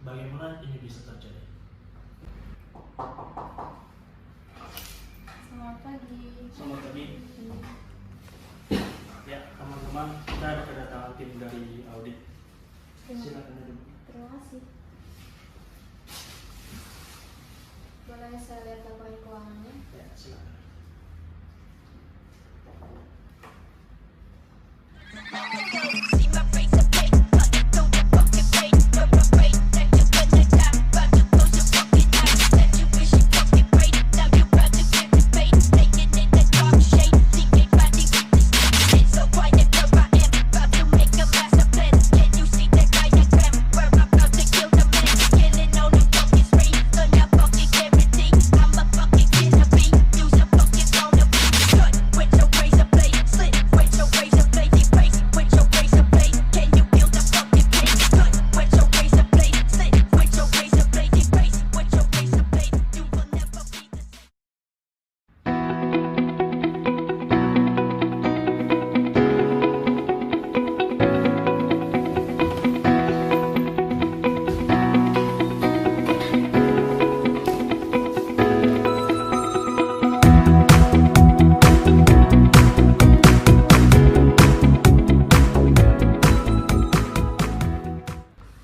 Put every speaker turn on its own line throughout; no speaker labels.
Bagaimana ini bisa terjadi?
Selamat pagi.
Selamat pagi. Ya, teman-teman, kita ada kedatangan tim dari audit. Silakan duduk.
Terima kasih. Boleh saya lihat laporan keuangannya?
Ya, silakan.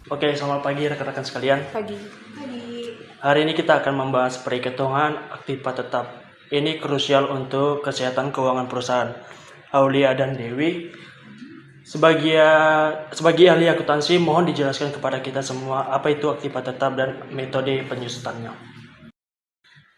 Oke, selamat pagi rekan-rekan sekalian.
Pagi.
Hari ini kita akan membahas perhitungan aktiva tetap. Ini krusial untuk kesehatan keuangan perusahaan. Aulia dan Dewi, sebagai ahli akuntansi, mohon dijelaskan kepada kita semua apa itu aktiva tetap dan metode penyusutannya.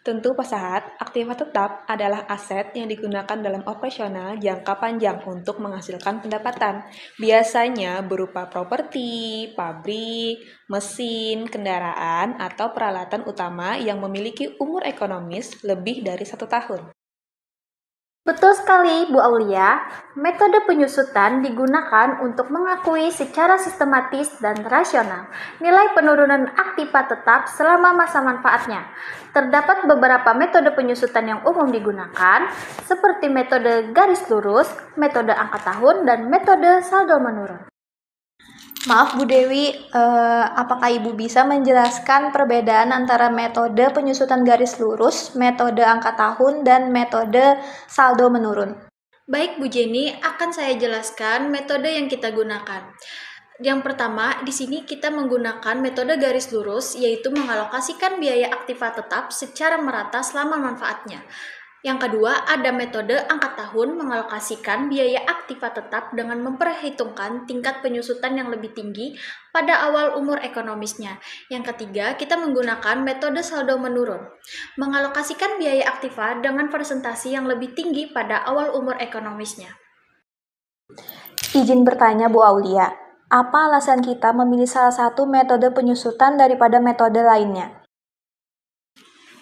Tentu Pak Sahat, aktiva tetap adalah aset yang digunakan dalam operasional jangka panjang untuk menghasilkan pendapatan. Biasanya berupa properti, pabrik, mesin, kendaraan, atau peralatan utama yang memiliki umur ekonomis lebih dari 1 tahun.
Betul sekali, Bu Aulia. Metode penyusutan digunakan untuk mengakui secara sistematis dan rasional nilai penurunan aktiva tetap selama masa manfaatnya. Terdapat beberapa metode penyusutan yang umum digunakan, seperti metode garis lurus, metode angka tahun, dan metode saldo menurun.
Maaf Bu Dewi, apakah Ibu bisa menjelaskan perbedaan antara metode penyusutan garis lurus, metode angka tahun, dan metode saldo menurun?
Baik Bu Jenny, akan saya jelaskan metode yang kita gunakan. Yang pertama, di sini kita menggunakan metode garis lurus, yaitu mengalokasikan biaya aktiva tetap secara merata selama manfaatnya. Yang kedua, ada metode angka tahun mengalokasikan biaya aktiva tetap dengan memperhitungkan tingkat penyusutan yang lebih tinggi pada awal umur ekonomisnya. Yang ketiga, kita menggunakan metode saldo menurun, mengalokasikan biaya aktiva dengan presentasi yang lebih tinggi pada awal umur ekonomisnya.
Izin bertanya Bu Aulia, apa alasan kita memilih salah satu metode penyusutan daripada metode lainnya?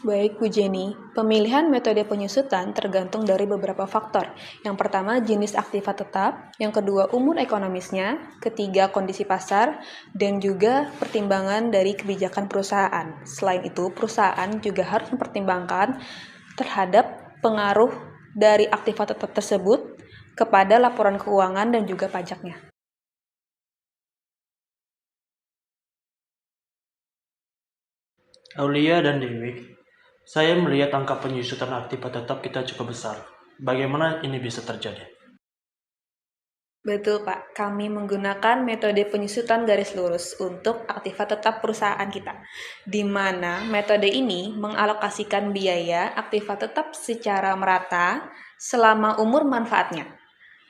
Baik Bu Jenny, pemilihan metode penyusutan tergantung dari beberapa faktor. Yang pertama, jenis aktiva tetap, yang kedua, umur ekonomisnya, ketiga, kondisi pasar, dan juga pertimbangan dari kebijakan perusahaan. Selain itu, perusahaan juga harus mempertimbangkan terhadap pengaruh dari aktiva tetap tersebut kepada laporan keuangan dan juga pajaknya.
Aulia dan Dewi, saya melihat angka penyusutan aktiva tetap kita cukup besar. Bagaimana ini bisa terjadi?
Betul Pak, kami menggunakan metode penyusutan garis lurus untuk aktiva tetap perusahaan kita, di mana metode ini mengalokasikan biaya aktiva tetap secara merata selama umur manfaatnya.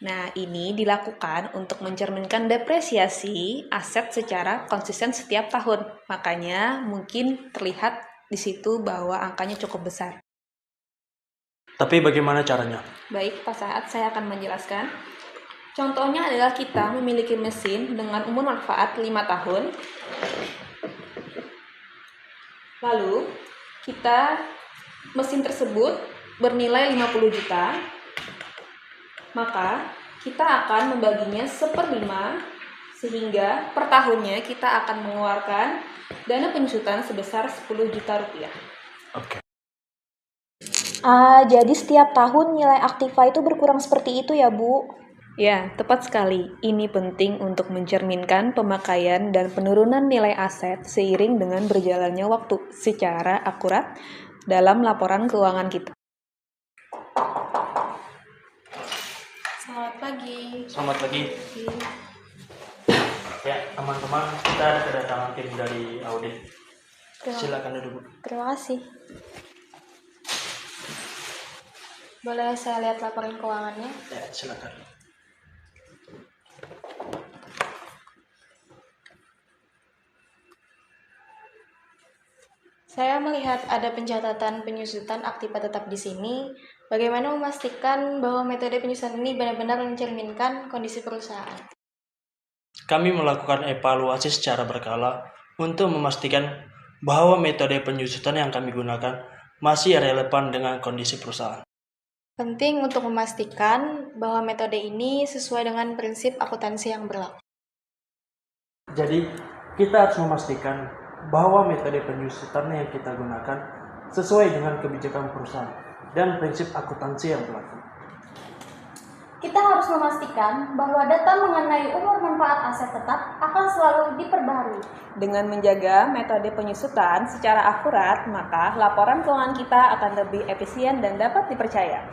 Nah, ini dilakukan untuk mencerminkan depresiasi aset secara konsisten setiap tahun. Makanya mungkin terlihat di situ bahwa angkanya cukup besar.
Tapi bagaimana caranya?
Baik, Pak Sahat, saya akan menjelaskan. Contohnya adalah kita memiliki mesin dengan umur manfaat 5 tahun. Lalu, mesin tersebut bernilai 50 juta. Maka, kita akan membaginya 1/5, sehingga per tahunnya kita akan mengeluarkan dana penyusutan sebesar 10 juta rupiah.
Oke.
Jadi setiap tahun nilai aktiva itu berkurang seperti itu ya Bu?
Ya, tepat sekali. Ini penting untuk mencerminkan pemakaian dan penurunan nilai aset seiring dengan berjalannya waktu secara akurat dalam laporan keuangan kita.
Selamat pagi.
Selamat pagi. Ya, teman-teman, kita ada kedatangan tim dari audit. Silakan duduk, Bu.
Terima kasih. Boleh saya lihat laporan keuangannya?
Ya, silakan.
Saya melihat ada pencatatan penyusutan aktiva tetap di sini. Bagaimana memastikan bahwa metode penyusutan ini benar-benar mencerminkan kondisi perusahaan?
Kami melakukan evaluasi secara berkala untuk memastikan bahwa metode penyusutan yang kami gunakan masih relevan dengan kondisi perusahaan.
Penting untuk memastikan bahwa metode ini sesuai dengan prinsip akuntansi yang berlaku.
Jadi, kita harus memastikan bahwa metode penyusutan yang kita gunakan sesuai dengan kebijakan perusahaan dan prinsip akuntansi yang berlaku.
Kita harus memastikan bahwa data mengenai umur manfaat aset tetap akan selalu diperbaharui.
Dengan menjaga metode penyusutan secara akurat, maka laporan keuangan kita akan lebih efisien dan dapat dipercaya.